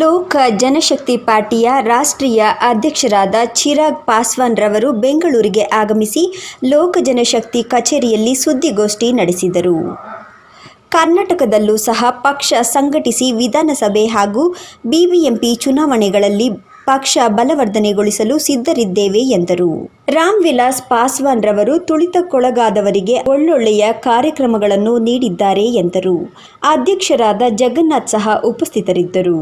ಲೋಕ ಜನಶಕ್ತಿ ಪಾರ್ಟಿಯ ರಾಷ್ಟ್ರೀಯ ಅಧ್ಯಕ್ಷರಾದ ಚಿರಾಗ್ ಪಾಸ್ವಾನ್ ರವರು ಬೆಂಗಳೂರಿಗೆ ಆಗಮಿಸಿ ಲೋಕ ಜನಶಕ್ತಿ ಕಚೇರಿಯಲ್ಲಿ ಸುದ್ದಿಗೋಷ್ಠಿ ನಡೆಸಿದರು. ಕರ್ನಾಟಕದಲ್ಲೂ ಸಹ ಪಕ್ಷ ಸಂಘಟಿಸಿ ವಿಧಾನಸಭೆ ಹಾಗೂ ಬಿಬಿಎಂಪಿ ಚುನಾವಣೆಗಳಲ್ಲಿ ಪಕ್ಷ ಬಲವರ್ಧನೆಗೊಳಿಸಲು ಸಿದ್ಧರಿದ್ದೇವೆ ಎಂದರು. ರಾಮ್ ವಿಲಾಸ್ ಪಾಸ್ವಾನ್ ರವರು ತುಳಿತಕ್ಕೊಳಗಾದವರಿಗೆ ಒಳ್ಳೊಳ್ಳೆಯ ಕಾರ್ಯಕ್ರಮಗಳನ್ನು ನೀಡಿದ್ದಾರೆ ಎಂದರು. ಅಧ್ಯಕ್ಷರಾದ ಜಗನ್ನಾಥ್ ಸಹ ಉಪಸ್ಥಿತರಿದ್ದರು.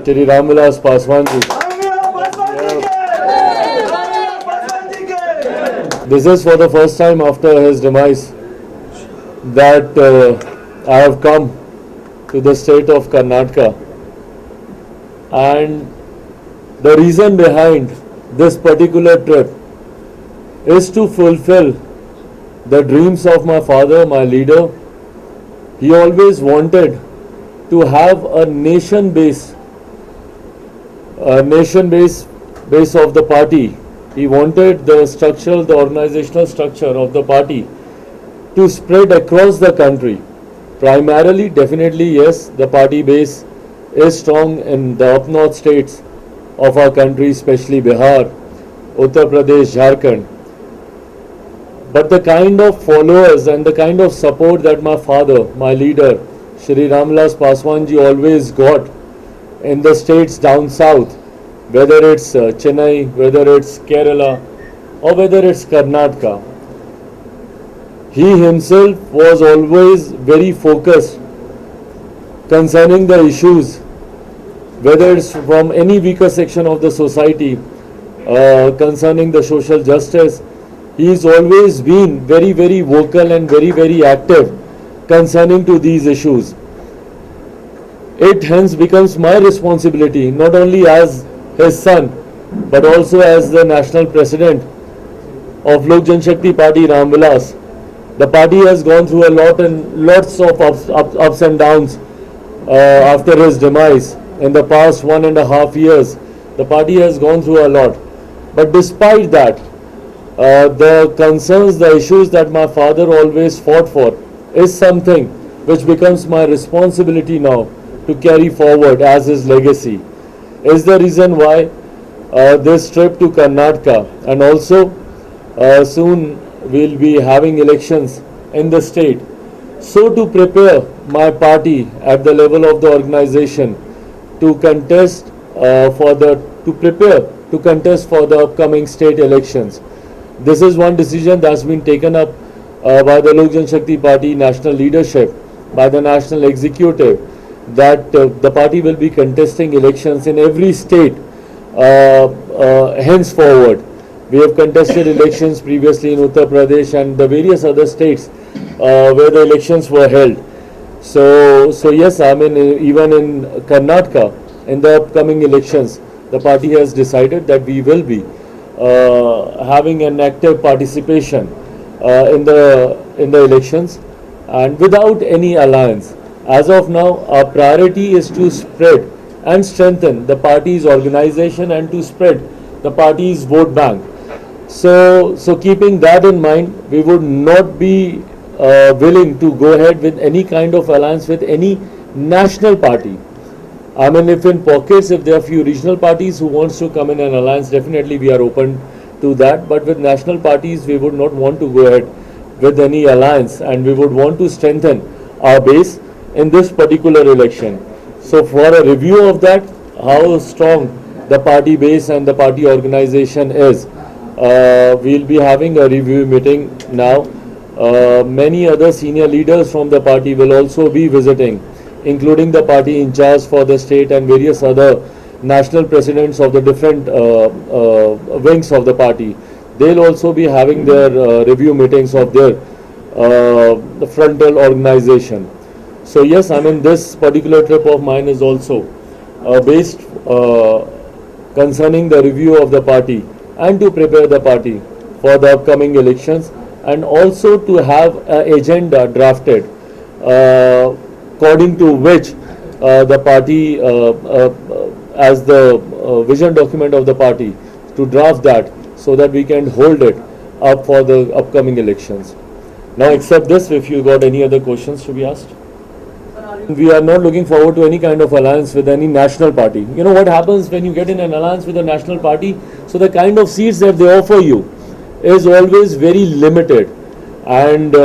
Shri Ram Vilas Paswan ji. This is for the first time after his demise that I have come to the state of Karnataka, and the reason behind this particular trip is to fulfill the dreams of my father, my leader. He always wanted to have a nation base of the party. He wanted the organizational structure of the party to spread across the country. Primarily, definitely, yes, the party base is strong in the up north states of our country, especially Bihar, Uttar Pradesh, Jharkhand. But the kind of followers and the kind of support that my father, my leader, Shri Ramvilas Paswan ji always got in the states down south, whether it's Chennai, whether it's Kerala, or whether it's Karnataka. He himself was always very focused concerning the issues, whether it's from any weaker section of the society, concerning the social justice. He's always been very, very vocal and very, very active concerning to these issues. It hence becomes my responsibility, not only as his son, but also as the national president of Lok Janshakti Party, Ram Vilas. The party has gone through a lots of ups and downs after his demise. In the past 1.5 years, the party has gone through a lot. But despite that, the concerns, the issues that my father always fought for is something which becomes my responsibility now to carry forward as his legacy. Is the reason why this trip to Karnataka, and also soon we'll be having elections in the state. So to prepare my party at the level of the organization to contest for the upcoming state elections. This is one decision that's been taken up by the Lok Janshakti Party national leadership, by the national executive, that the party will be contesting elections in every state henceforward. We have contested elections previously in Uttar Pradesh and the various other states where the elections were held. So yes, I mean, even in Karnataka, in the upcoming elections, the party has decided that we will be having an active participation in the elections, and without any alliance. As of now, our priority is to spread and strengthen the party's organization and to spread the party's vote bank. So keeping that in mind, we would not be willing to go ahead with any kind of alliance with any national party. I mean, if in pockets, if there are few regional parties who wants to come in an alliance, definitely we are open to that. But with national parties, we would not want to go ahead with any alliance, and we would want to strengthen our base in this particular election. So for a review of that, how strong the party base and the party organization is, we'll be having a review meeting now. Many other senior leaders from the party will also be visiting, including the party in charge for the state and various other national presidents of the different wings of the party. They'll also be having their review meetings of their frontal organization. So yes, I mean, this particular trip of mine is also based concerning the review of the party and to prepare the party for the upcoming elections, and also to have an agenda drafted according to which the party as the vision document of the party, to draft that so that we can hold it up for the upcoming elections. Now, except this, if you got any other questions to be asked. We are not looking forward to any kind of alliance with any national party. You know what happens when you get in an alliance with a national party? So the kind of seats that they offer you is always very limited. And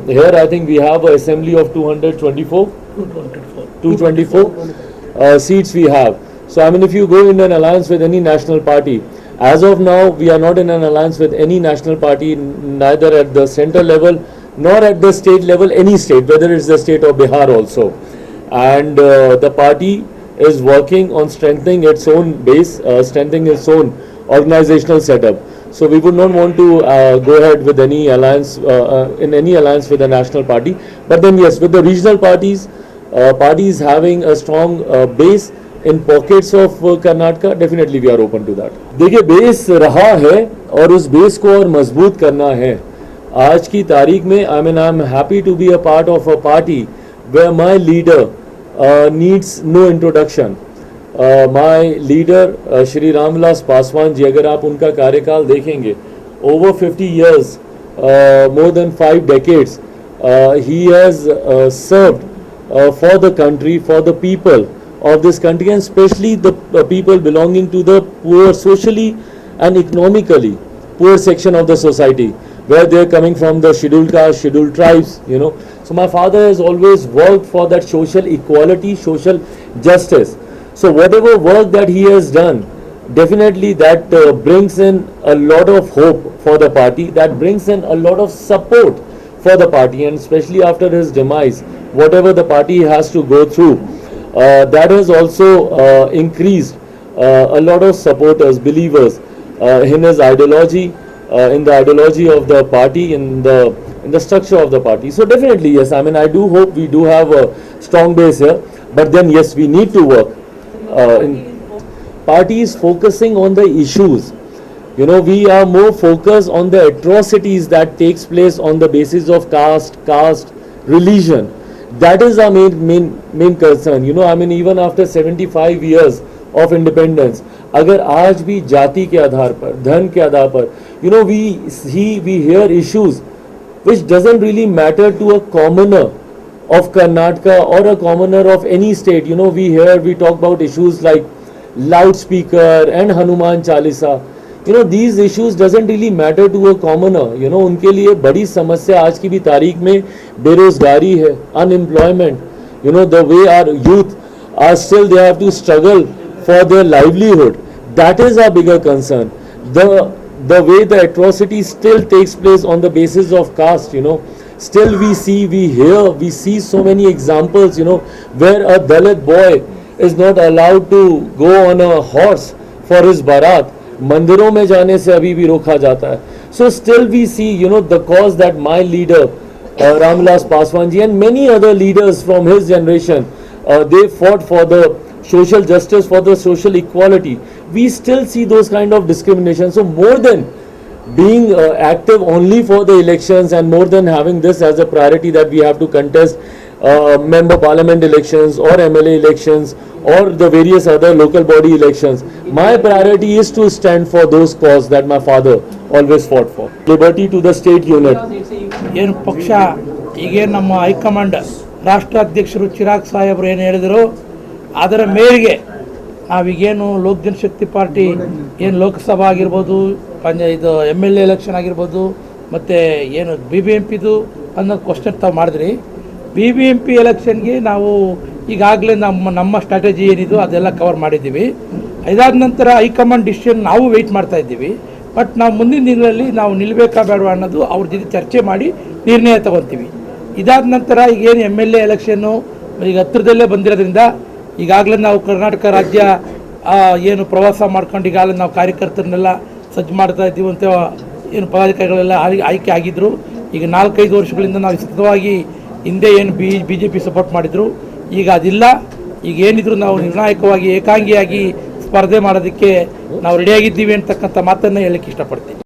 here I think we have an assembly of 224 seats we have. So I mean, if you go in an alliance with any national party, as of now we are not in an alliance with any national party, neither at the central level nor at the state level, any state, whether it's the state of Bihar also. And the party is working on strengthening its own base, strengthening its own organizational setup. So we would not want to go ahead with any alliance, in any alliance with the national party. But then yes, with the regional parties having a strong base in pockets of Karnataka, definitely we are open to that. देखिए, base रहा है और उस base को और मजबूत करना है. आज की तारीख में I mean I'm happy to be a part of a party where my leader needs no introduction. My leader Shri Ramvilas Paswan ji, अगर आप उनका कार्यकाल देखेंगे, over 50 years, more than 5 decades, he has served for the country, for the people of this country, and especially the people belonging to the poor, socially and economically poor section of the society, where they are coming from the scheduled castes, scheduled tribes, you know. So my father has always worked for that social equality, social justice. So whatever work that he has done, definitely that brings in a lot of hope for the party, that brings in a lot of support for the party, and especially after his demise, whatever the party has to go through, that has also increased a lot of supporters, believers in his ideology, in the ideology of the party, in the structure of the party. So definitely yes, I mean I do hope we do have a strong base here, but then yes, we need to work. Party is focusing on the issues. You know, we are more focused on the atrocities that takes place on the basis of caste, religion. That is our main concern. You know, I mean even after 75 years of independence, अगर आज भी जाति के आधार पर, धन के आधार पर, you know, we hear issues which doesn't really matter to a commoner of Karnataka or a commoner of any state. You know, we talk about issues like loudspeaker and Hanuman Chalisa. You know, these issues doesn't really matter to a commoner. You know, उनके लिए बड़ी समस्या आज की भी तारीख में बेरोजगारी है, unemployment. You know, the way our youth are still, they have to struggle for their livelihood. That is our bigger concern. The way the atrocity still takes place on the basis of caste, you know, still we see so many examples, you know, where a Dalit boy is not allowed to go on a horse for his barat. मंदिरों में जाने से अभी भी रोका जाता है. So still we see, you know, the cause that my leader Ramvilas Paswan ji and many other leaders from his generation, they fought for the social justice, for the social equality. We still see those kind of discrimination. So more than being active only for the elections and more than having this as a priority that we have to contest member parliament elections or MLA elections or the various other local body elections, my priority is to stand for those causes that my father always fought for. Liberty to the state unit. ಏನು ಪಕ್ಷ ಈಗೇನು ನಮ್ಮ high command ರಾಷ್ಟ್ರ ಅಧ್ಯಕ್ಷರು ಚಿರಾಗ್ ಸಾಹೇಬರು ಏನು ಹೇಳಿದರು ಅದರ ಮೇರೆಗೆ ನಾವೀಗೇನು ಲೋಕ ಜನಶಕ್ತಿ ಪಾರ್ಟಿ ಏನು ಲೋಕಸಭಾ ಆಗಿರ್ಬೋದು ಇದು MLA ಎಲೆಕ್ಷನ್ ಆಗಿರ್ಬೋದು ಮತ್ತು ಏನು BBMPದು ಅನ್ನೋ ಕ್ವಶನ್ ತಾವು ಮಾಡಿದ್ರಿ. BBMP ಎಲೆಕ್ಷನ್ಗೆ ನಾವು ಈಗಾಗಲೇ ನಮ್ಮ ಸ್ಟ್ರಾಟಜಿ ಏನಿದು ಅದೆಲ್ಲ ಕವರ್ ಮಾಡಿದ್ದೀವಿ. ಇದಾದ ನಂತರ ಹೈಕಮಾಂಡ್ ಡಿಸಿಷನ್ ನಾವು ವೆಯ್ಟ್ ಮಾಡ್ತಾ ಇದ್ದೀವಿ. ಬಟ್ ನಾವು ಮುಂದಿನ ದಿನಗಳಲ್ಲಿ ನಾವು ನಿಲ್ಲಬೇಕಾ ಬೇಡವಾ ಅನ್ನೋದು ಅವ್ರ ಜೊತೆ ಚರ್ಚೆ ಮಾಡಿ ನಿರ್ಣಯ ತಗೊತೀವಿ. ಇದಾದ ನಂತರ ಈಗೇನು MLA ಎಲೆಕ್ಷನ್ನು ಈಗ ಹತ್ತಿರದಲ್ಲೇ ಬಂದಿರೋದ್ರಿಂದ ಈಗಾಗಲೇ ನಾವು ಕರ್ನಾಟಕ ರಾಜ್ಯ ಏನು ಪ್ರವಾಸ ಮಾಡ್ಕೊಂಡು ಈಗಾಗಲೇ ನಾವು ಕಾರ್ಯಕರ್ತರನ್ನೆಲ್ಲ ಸಜ್ಜು ಮಾಡ್ತಾ ಇದ್ದೀವಿ ಅಂತ ಏನು ಪದಾಧಿಕಾರಿಗಳೆಲ್ಲ ಆಯ್ಕೆ ಆಗಿದ್ದರು. ಈಗ 4-5 ವರ್ಷಗಳಿಂದ ನಾವು ಸತತವಾಗಿ ಹಿಂದೆ ಏನು BJP ಸಪೋರ್ಟ್ ಮಾಡಿದರು, ಈಗ ಅದಿಲ್ಲ. ಈಗ ಏನಿದ್ರು ನಾವು ನಿರ್ಣಾಯಕವಾಗಿ ಏಕಾಂಗಿಯಾಗಿ ಸ್ಪರ್ಧೆ ಮಾಡೋದಕ್ಕೆ ನಾವು ರೆಡಿಯಾಗಿದ್ದೀವಿ ಅಂತಕ್ಕಂಥ ಮಾತನ್ನು ಹೇಳಕ್ಕೆ ಇಷ್ಟಪಡ್ತೀನಿ.